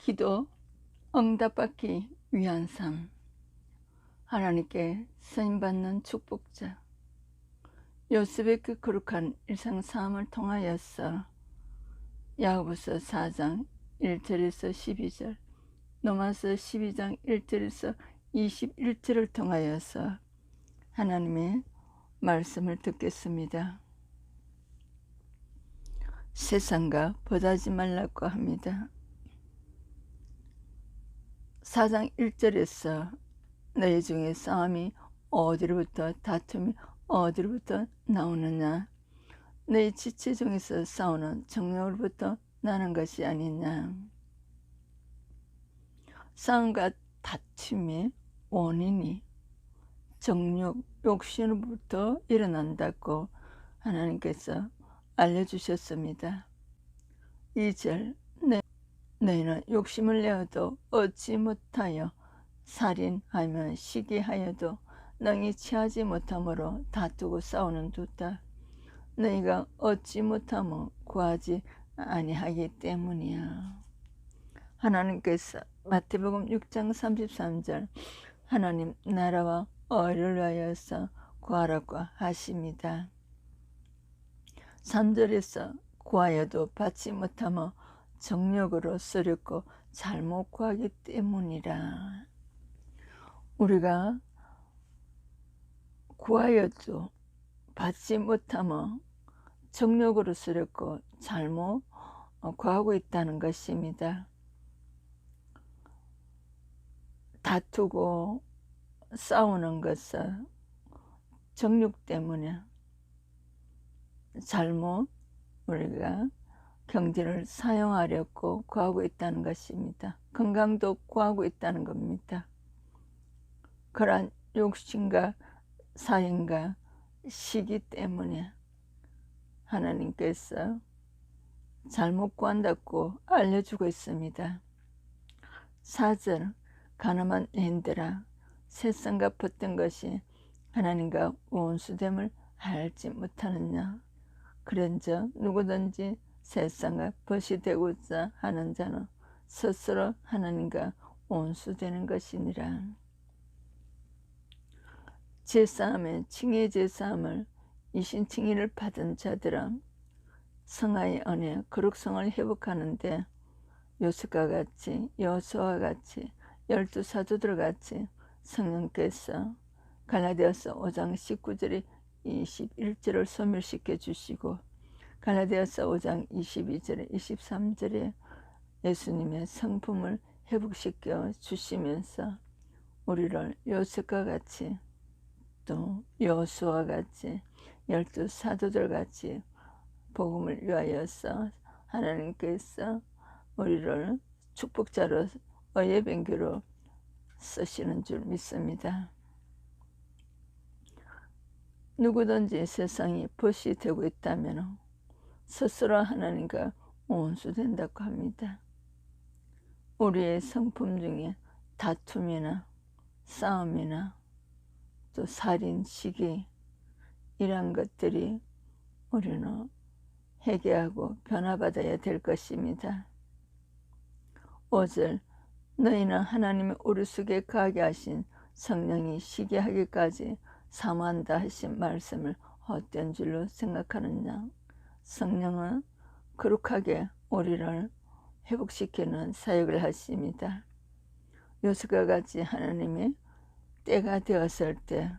기도 응답받기 위한 삶. 하나님께 쓰임받는 축복자. 요셉의 그 거룩한 일상 삶을 통하여서 야고보서 4장 1절에서 12절, 로마서 12장 1절에서 21절을 통하여서 하나님의 말씀을 듣겠습니다. 세상과 보다지 말라고 합니다. 4장 1절에서 너희 중에 싸움이 어디로부터, 다툼이 어디로부터 나오느냐? 너희 지체 중에서 싸우는 정욕으로부터 나는 것이 아니냐? 싸움과 다툼의 원인이 정욕, 욕심으로부터 일어난다고 하나님께서 알려주셨습니다. 2절, 너희는 욕심을 내어도 얻지 못하여 살인하며 시기하여도 능히 취하지 못함으로 다투고 싸우는 두다. 너희가 얻지 못하며 구하지 아니하기 때문이야. 하나님께서 마태복음 6장 33절 하나님 나라와 의를 위하여서 구하라고 하십니다. 3절에서 구하여도 받지 못하며 정욕으로 쓰렸고 잘못 구하기 때문이라. 우리가 구하여도 받지 못하며 정욕으로 쓰렸고 잘못 구하고 있다는 것입니다. 다투고 싸우는 것은 정욕 때문에 잘못 우리가 경제를 사용하려고 구하고 있다는 것입니다. 건강도 구하고 있다는 겁니다. 그러한 욕심과 사인과 시기 때문에 하나님께서 잘못 구한다고 알려주고 있습니다. 4절, 가늠한 인들아, 세상과 붙든 것이 하나님과 원수됨을 알지 못하느냐? 그런즉 누구든지 세상과 벗이 되고자 하는 자는 스스로 하나님과 원수되는 것이니라. 제사함에 칭의 제사함을 이신칭의를 받은 자들은 성화의 은혜, 거룩성을 회복하는데 요셉과 같이, 여호수아와 같이, 12사도들 같이 성령께서 갈라디아서 5장 19절에 21절을 소멸시켜 주시고 갈라디아서 5장 22절에 23절에 예수님의 성품을 회복시켜 주시면서 우리를 요셉과 같이 또 여호수아와 같이 12사도들 같이 복음을 위하여서 하나님께서 우리를 축복자로 의의 변규로 쓰시는 줄 믿습니다. 누구든지 세상이 벗이 되고 있다면 스스로 하나님과 원수된다고 합니다. 우리의 성품 중에 다툼이나 싸움이나 또 살인, 시기 이런 것들이 우리는 회개하고 변화받아야 될 것입니다. 5절, 너희는 하나님의 우리 속에 거하게 하신 성령이 시기하기까지 사모한다 하신 말씀을 헛된 줄로 생각하느냐? 성령은 거룩하게 우리를 회복시키는 사역을 하십니다. 요셉과 같이 하나님의 때가 되었을 때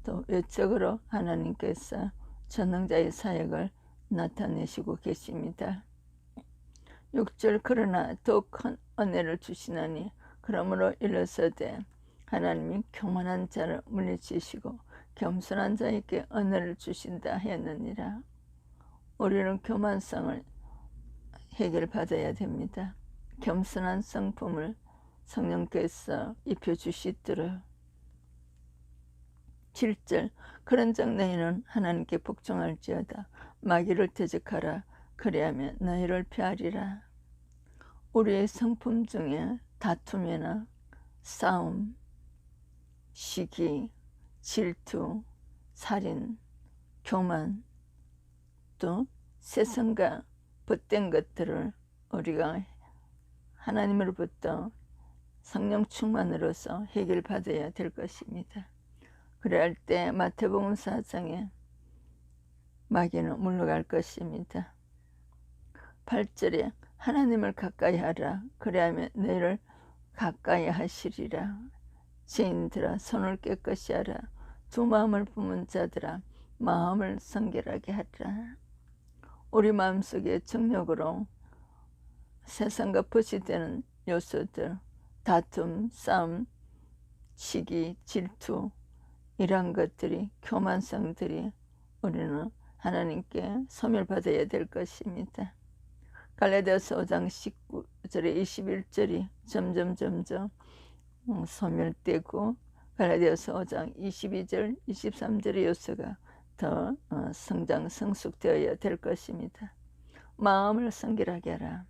또 외적으로 하나님께서 전능자의 사역을 나타내시고 계십니다. 6절, 그러나 더 큰 은혜를 주시나니 그러므로 일러서되 하나님이 교만한 자를 물리치시고 겸손한 자에게 은혜를 주신다 했느니라. 우리는 교만성을 해결받아야 됩니다. 겸손한 성품을 성령께서 입혀주시도록. 7절, 그런즉 너희는 하나님께 복종할지어다. 마귀를 대적하라. 그리하면 너희를 피하리라. 우리의 성품 중에 다툼이나 싸움, 시기, 질투, 살인, 교만, 또 세상과 벗된 것들을 우리가 하나님으로부터 성령 충만으로서 해결받아야 될 것입니다. 그래야 할 때 마태복음 4장에 마귀는 물러갈 것입니다. 8절에 하나님을 가까이 하라. 그리하면 너희를 가까이 하시리라. 죄인들아 손을 깨끗이 하라. 두 마음을 품은 자들아 마음을 성결하게 하라. 우리 마음속에 정욕으로 세상과 버시되는 요소들, 다툼, 싸움, 시기, 질투 이러한 것들이, 교만성들이 우리는 하나님께 소멸받아야 될 것입니다. 갈라디아서 5장 19절에 21절이 점점 소멸되고 갈라디아서 5장 22절 23절의 요소가 더 성장 성숙되어야 될 것입니다. 마음을 성결하게 하라.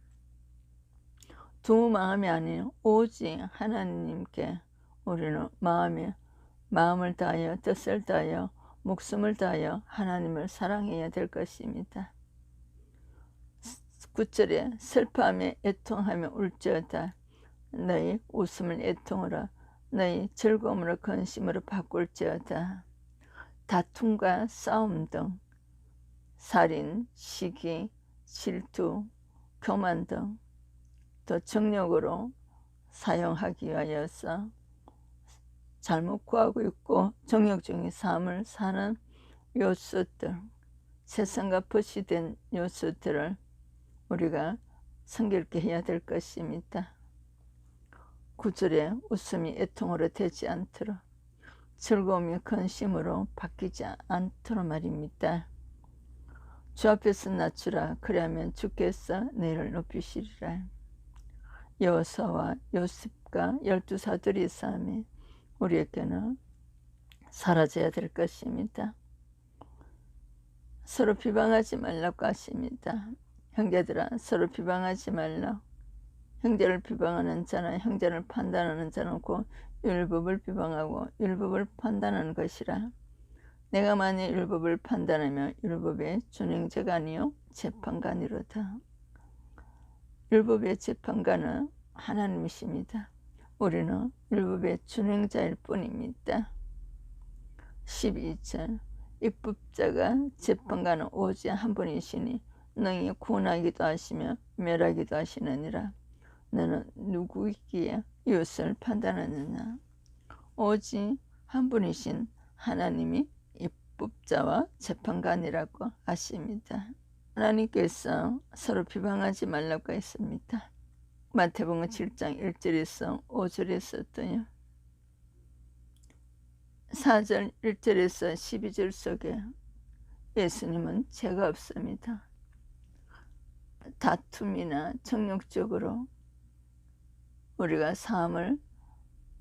두 마음이 아니요 오직 하나님께 우리는 마음을 다하여 뜻을 다하여 목숨을 다하여 하나님을 사랑해야 될 것입니다. 9절에 슬퍼하며 애통하며 울지어다. 너희 웃음을 애통으로 너희 즐거움으로 근심으로 바꿀지어다. 다툼과 싸움 등 살인, 시기, 질투, 교만 등 또 정욕으로 사용하기 위하여서 잘못 구하고 있고 정욕 중의 삶을 사는 요소들, 세상과 버시된 요소들을 우리가 성결케 해야 될 것입니다. 9절에 웃음이 애통으로 되지 않도록 즐거움이 근심으로 바뀌지 않도록 말입니다. 주 앞에서 낮추라. 그리하면 주께서 너희를 높이시리라. 여호수아와 요셉과 12사도의 삶이 우리에게는 사라져야 될 것입니다. 서로 비방하지 말라고 하십니다. 형제들아 서로 비방하지 말라. 형제를 비방하는 자는 형제를 판단하는 자는 곧 율법을 비방하고 율법을 판단하는 것이라. 내가 만일 율법을 판단하면 율법의 준행자가 아니요 재판관이로다. 율법의 재판관은 하나님이십니다. 우리는 율법의 준행자일 뿐입니다. 12절 입법자가 재판관은 오직 한 분이시니 능히 구원하기도 하시며 멸하기도 하시느니라. 너는 누구이기에 이웃을 판단하느냐. 오직 한 분이신 하나님이 입법자와 재판관이라고 하십니다. 하나님께서 서로 비방하지 말라고 했습니다. 마태복음 7장 1절에서 5절에서 또요 4절 1절에서 12절 속에 예수님은 죄가 없습니다. 다툼이나 정욕적으로 우리가 삶을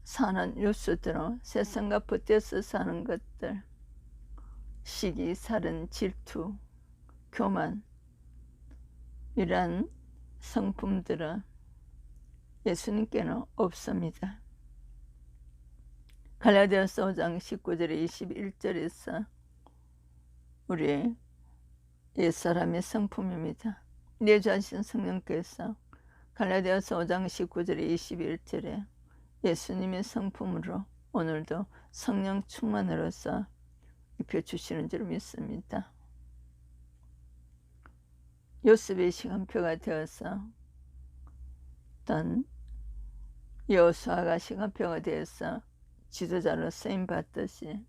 사는 요소들은 세상과 붙어서 사는 것들, 시기, 살인, 질투, 교만 이러한 성품들은 예수님께는 없습니다. 갈라디아서 5장 19절에 21절에서 우리의 옛사람의 성품입니다. 내주하신 성령께서 갈라디아서 5장 19절에 21절에 예수님의 성품으로 오늘도 성령 충만으로서 입혀주시는 줄 믿습니다. 요셉의 시간표가 되어서 어떤 여호수아가 시간표가 되어서 지도자로 쓰임받듯이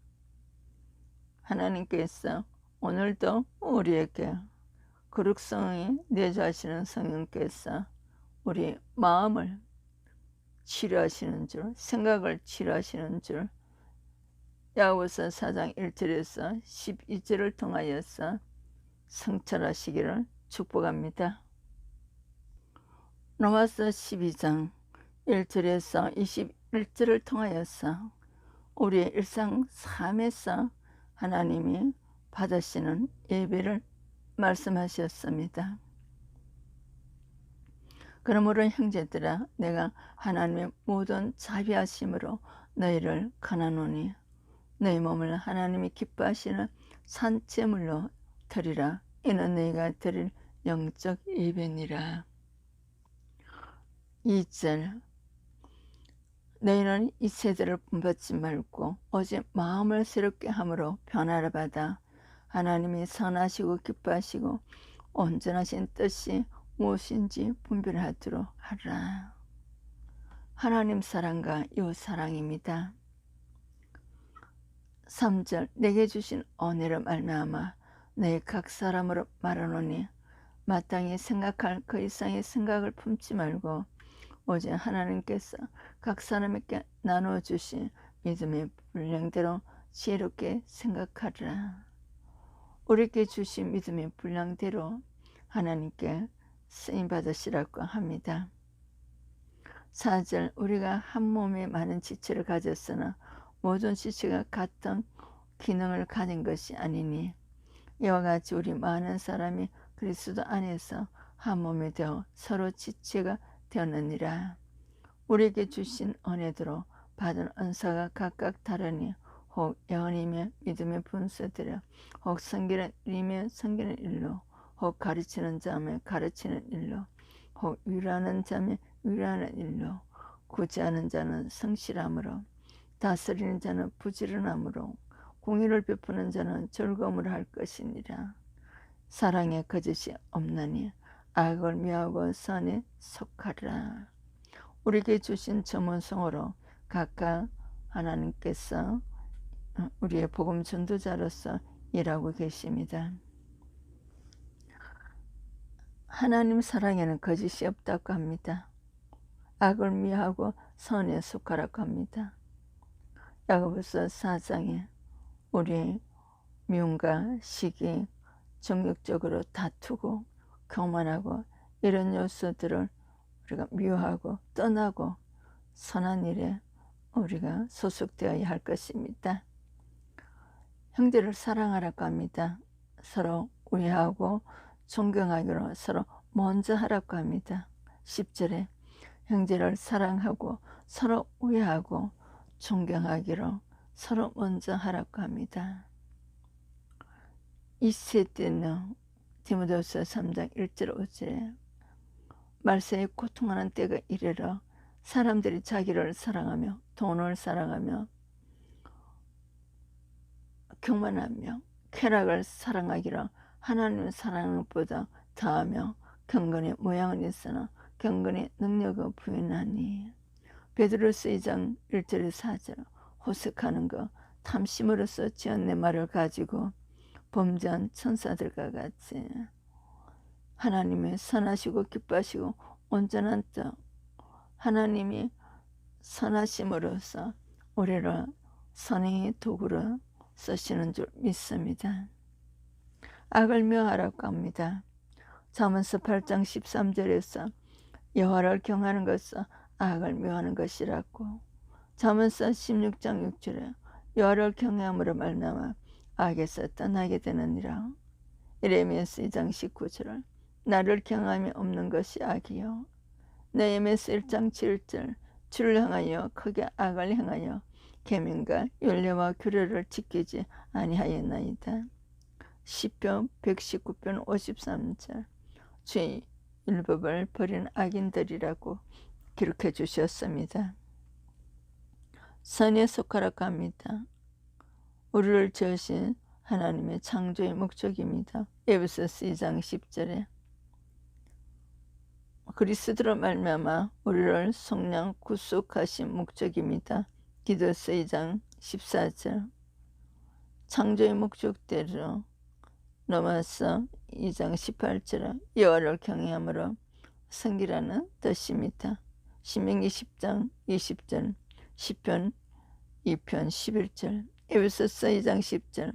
하나님께서 오늘도 우리에게 거룩성이 내주하시는 성령께서 우리 마음을 치료하시는 줄, 생각을 치료하시는 줄 야고보서 4장 1절에서 12절을 통하여서 성찰하시기를 축복합니다. 로마서 12장 1절에서 21절을 통하여서 우리의 일상 삶에서 하나님이 받으시는 예배를 말씀하셨습니다. 그러므로 형제들아 내가 하나님의 모든 자비하심으로 너희를 권하노니 너희 몸을 하나님이 기뻐하시는 산제물로 드리라. 이는 너희가 드릴 영적 예배니라. 2절 너희는 이 세대를 본받지 말고 오직 마음을 새롭게 함으로 변화를 받아 하나님이 선하시고 기뻐하시고 온전하신 뜻이 무엇인지 분별하도록 하라. 하나님 사랑과 요 사랑입니다. 3절 내게 주신 은혜로 말미암아 너희 각 사람으로 말하노니 마땅히 생각할 그 이상의 생각을 품지 말고 오직 하나님께서 각 사람에게 나누어 주신 믿음의 분량대로 지혜롭게 생각하라. 우리에게 주신 믿음의 분량대로 하나님께 쓰임 받으시라고 합니다. 4절 우리가 한 몸에 많은 지체를 가졌으나 모든 지체가 같은 기능을 가진 것이 아니니 이와 같이 우리 많은 사람이 그리스도 안에서 한 몸이 되어 서로 지체가 되었느니라. 우리에게 주신 은혜대로 받은 은사가 각각 다르니 혹 예언이며 믿음의 분수대로 혹 선기는 일이며 선기는 일로 혹 가르치는 자며 가르치는 일로 혹 위로하는 자며 위로하는 일로 구제하는 자는 성실함으로 다스리는 자는 부지런함으로 공의를 베푸는 자는 즐거움으로 할 것이니라. 사랑에 거짓이 없나니 악을 미워하고 선에 속하라. 우리에게 주신 전문성으로 각각 하나님께서 우리의 복음 전도자로서 일하고 계십니다. 하나님 사랑에는 거짓이 없다고 합니다. 악을 미워하고 선에 속하라고 합니다. 야고보서 4장에 우리 미움과 시기, 정욕적으로 다투고 교만하고 이런 요소들을 우리가 미워하고 떠나고 선한 일에 우리가 소속되어야 할 것입니다. 형제를 사랑하라고 합니다. 서로 우애하고 존경하기로 서로 먼저 하라고 합니다. 10절에 형제를 사랑하고 서로 우애하고 존경하기로 서로 먼저 하라고 합니다. 이세 때는 디모데후서 3장 1절 5절에 말세에 고통하는 때가 이르러 사람들이 자기를 사랑하며 돈을 사랑하며 교만하며 쾌락을 사랑하기로 하나님을 사랑하는 것보다 더하며 경건의 모양은 있으나 경건의 능력은 부인하니. 베드로서 2장 1절에 4절 호색하는 것 탐심으로써 지은 내 말을 가지고 범죄한 천사들과 같이 하나님의 선하시고 기뻐하시고 온전한 뜻 하나님이 선하심으로써 우리를 선행의 도구로 쓰시는 줄 믿습니다. 악을 미워하라고 합니다. 잠언서 8장 13절에서 여호와를 경하는 것은 악을 미워하는 것이라고. 잠언서 16장 6절에 여호와를 경외함으로 말미암아 악에서 떠나게 되느니라. 예레미야서 2장 19절 나를 경함이 없는 것이 악이요. 느헤미야서 1장 7절 주를 향하여 크게 악을 행하여 계명과 율례와 규례를 지키지 아니하였나이다. 시편 119편 53절 주의 율법을 버린 악인들이라고 기록해 주셨습니다. 선에 속하라고 합니다. 우리를 지으신 하나님의 창조의 목적입니다. 에베소서 2장 10절에 그리스도로 말미암아 우리를 속량 구속하신 목적입니다. 디도서 2장 14절 창조의 목적대로 로마서 2장 18절에 여호와를 경외함으로 성기라는 뜻입니다. 신명기 10장 20절 시편 2편 11절 에베소서 2장 10절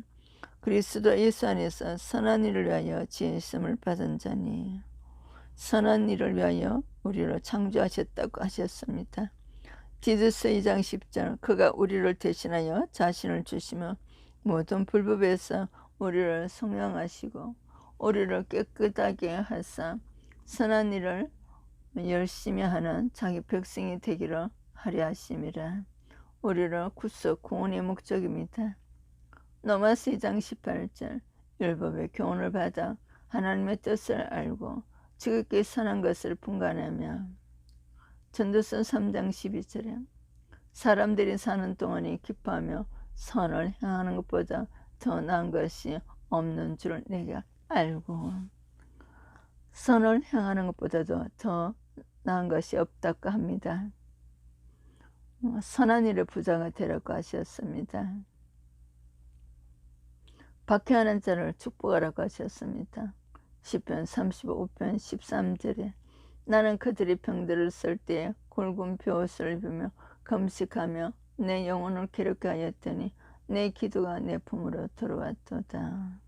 그리스도 예수 안에서 선한 일을 위하여 지으심을 받은 자니. 선한 일을 위하여 우리를 창조하셨다고 하셨습니다. 디도서 2장 10절 그가 우리를 대신하여 자신을 주시며 모든 불법에서 우리를 속량하시고 우리를 깨끗하게 하사 선한 일을 열심히 하는 자기 백성이 되기를 하려 하심이라. 우리를 구속 구원의 목적입니다. 로마서 2장 18절 율법의 교훈을 받아 하나님의 뜻을 알고 지극히 선한 것을 분간하며 전도서 3장 12절에 사람들이 사는 동안이 기뻐하며 선을 행하는 것보다 더 나은 것이 없는 줄을 내가 알고, 선을 행하는 것보다도 더 나은 것이 없다고 합니다. 선한 일의 부자가 되라고 하셨습니다. 박해하는 자를 축복하라고 하셨습니다. 시편 35편 13절에 나는 그들이 병들을 쓸 때에 굵은 벼옷을 입으며 금식하며 내 영혼을 괴롭게 하였더니 내 기도가 내 품으로 들어왔도다.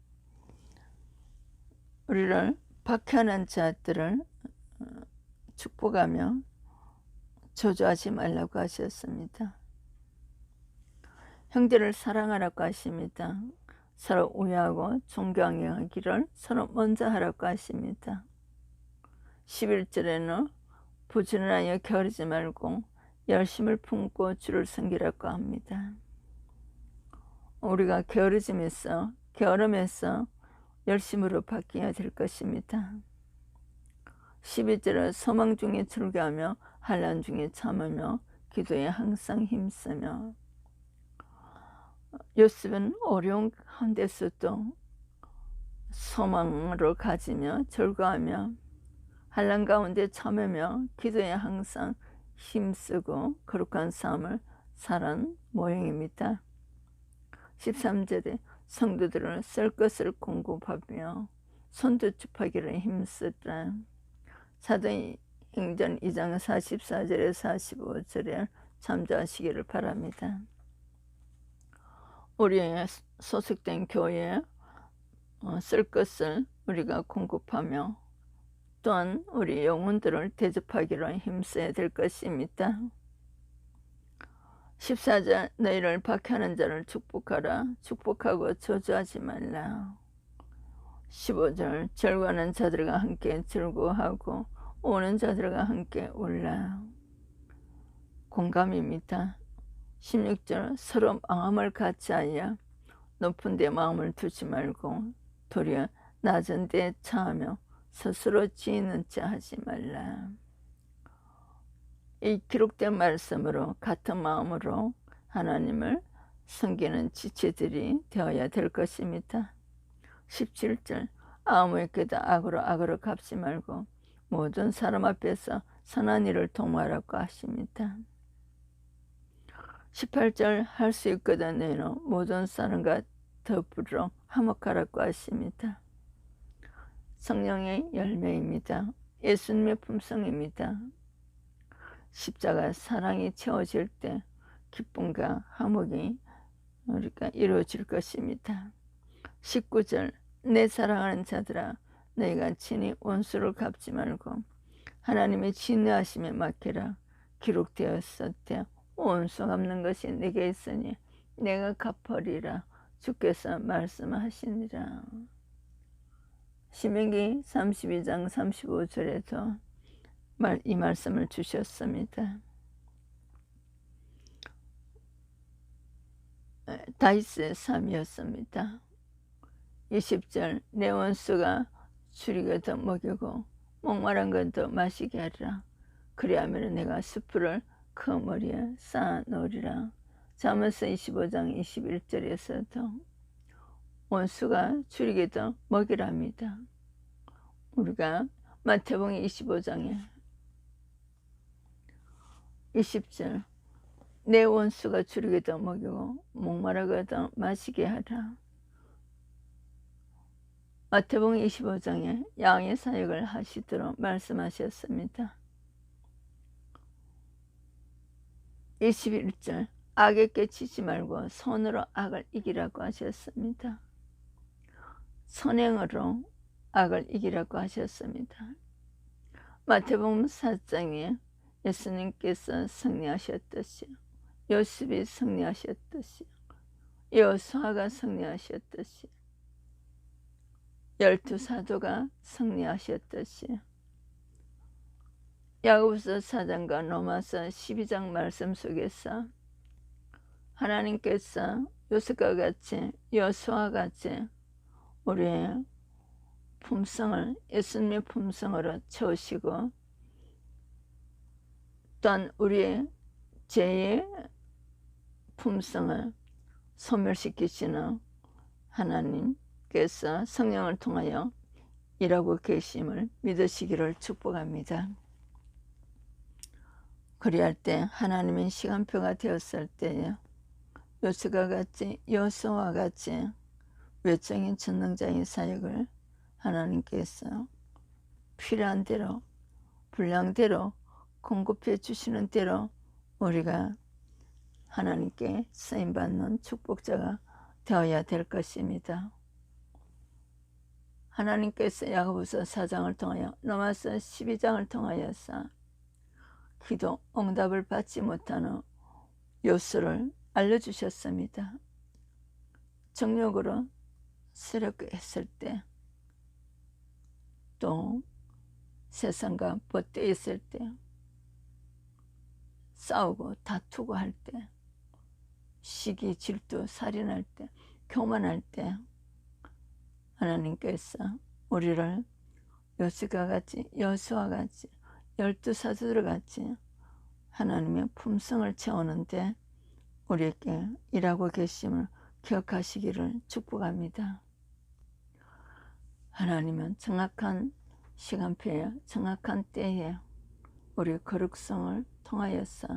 우리를 박해하는 자들을 축복하며 저주하지 말라고 하셨습니다. 형제를 사랑하라고 하십니다. 서로 우애하고 존경하기를 서로 먼저 하라고 하십니다. 11절에는 부지런하여 게으르지 말고 열심을 품고 주를 섬기라고 합니다. 우리가 게으름에서 열심으로 바뀌어야 될 것입니다. 12절은 소망 중에 즐거하며 환난 중에 참으며 기도에 항상 힘쓰며, 요셉은 어려운 가운데서도 소망으로 가지며 즐거하며 환난 가운데 참으며 기도에 항상 힘쓰고 거룩한 삶을 살아온 모형입니다. 13절에 성도들을 쓸 것을 공급하며 손두축하기를 힘쓰라. 사도행전 2장 44절에 45절에 참조하시기를 바랍니다. 우리의 소속된 교회에 쓸 것을 우리가 공급하며 또한 우리 영혼들을 대접하기로 힘써야 될 것입니다. 14절 너희를 박해하는 자를 축복하라. 축복하고 저주하지 말라. 15절 절구하는 자들과 함께 즐거워하고 오는 자들과 함께 울라. 공감입니다. 16절 서로 마음을 같이하여 높은 데 마음을 두지 말고 도리어 낮은 데 처하며 스스로 지혜는 자 하지 말라. 이 기록된 말씀으로 같은 마음으로 하나님을 섬기는 지체들이 되어야 될 것입니다. 17절 아무에게도 악으로 악으로 갚지 말고 모든 사람 앞에서 선한 일을 도모하라고 하십니다. 18절 할 수 있거든 너희는 모든 사람과 더불어 화목하라고 하십니다. 성령의 열매입니다. 예수님의 품성입니다. 십자가 사랑이 채워질 때 기쁨과 화목이 우리가 이루어질 것입니다. 19절 내 사랑하는 자들아 너희가 친히 원수를 갚지 말고 하나님의 진노하심에 맡기라. 기록되었을 원수 갚는 것이 내게 있으니 내가 갚으리라. 주께서 말씀하시니라. 신명기 32장 35절에도 이 말씀을 주셨습니다. 다윗의 삶이었습니다. 20절 내 원수가 줄이게도 먹이고 목마른 것도 마시게 하리라. 그리하면 내가 숯불을 그 머리에 쌓아 놓으리라. 잠언서 25장 21절에서도 원수가 줄이게도 먹이랍니다. 우리가 마태복음 25장에 20절 내 원수가 줄이게도 먹이고 목마르게도 마시게 하라. 마태복음 25장에 양의 사역을 하시도록 말씀하셨습니다. 21절 악에게 치지 말고 선으로 악을 이기라고 하셨습니다. 선행으로 악을 이기라고 하셨습니다. 마태복음 4장에 예수님께서 승리하셨듯이 요셉이 승리하셨듯이 여호수아가 승리하셨듯이 12사도가 승리하셨듯이 야고보서 4장과 로마서 12장 말씀 속에서 하나님께서 요셉과 같이 여호수아와 같이 우리의 품성을 예수님의 품성으로 채우시고 또한 우리의 죄의 품성을 소멸시키시는 하나님께서 성령을 통하여 일하고 계심을 믿으시기를 축복합니다. 그리할 때 하나님의 시간표가 되었을 때에 여호수아와 같이 외적인 전능자의 사역을 하나님께서 필요한 대로 분량대로 공급해 주시는 대로 우리가 하나님께 쓰임받는 축복자가 되어야 될 것입니다. 하나님께서 야고보서 4장을 통하여 로마서 12장을 통하여서 기도 응답을 받지 못하는 요소를 알려주셨습니다. 정욕으로 세력게 했을 때, 또 세상과 벗대 있을 때, 싸우고 다투고 할 때, 시기, 질투, 살인할 때, 교만할 때 하나님께서 우리를 여호수아와 같이 12사도들 같이 하나님의 품성을 채우는데 우리에게 일하고 계심을 기억하시기를 축복합니다. 하나님은 정확한 시간표에 정확한 때에 우리 거룩성을 통하여서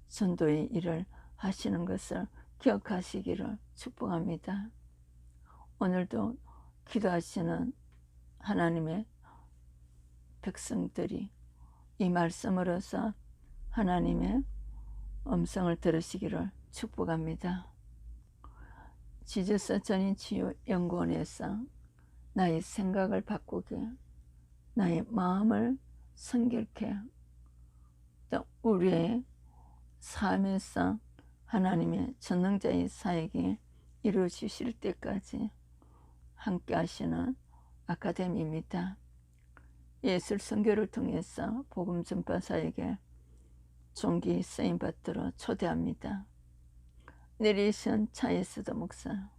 전도의 일을 하시는 것을 기억하시기를 축복합니다. 오늘도 기도하시는 하나님의 백성들이 이 말씀으로서 하나님의 음성을 들으시기를 축복합니다. 지저스 전인치유연구원에서 나의 생각을 바꾸게, 나의 마음을 성결케, 또 우리의 삶에서 하나님의 전능자의 사역이 이루어지실 때까지 함께 하시는 아카데미입니다. 예술 선교를 통해서 복음 전파 사역에 종기 쓰임 받도록 초대합니다. 내리신 차이스더 목사,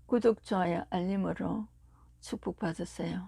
구독, 좋아요, 알림으로 축복받으세요.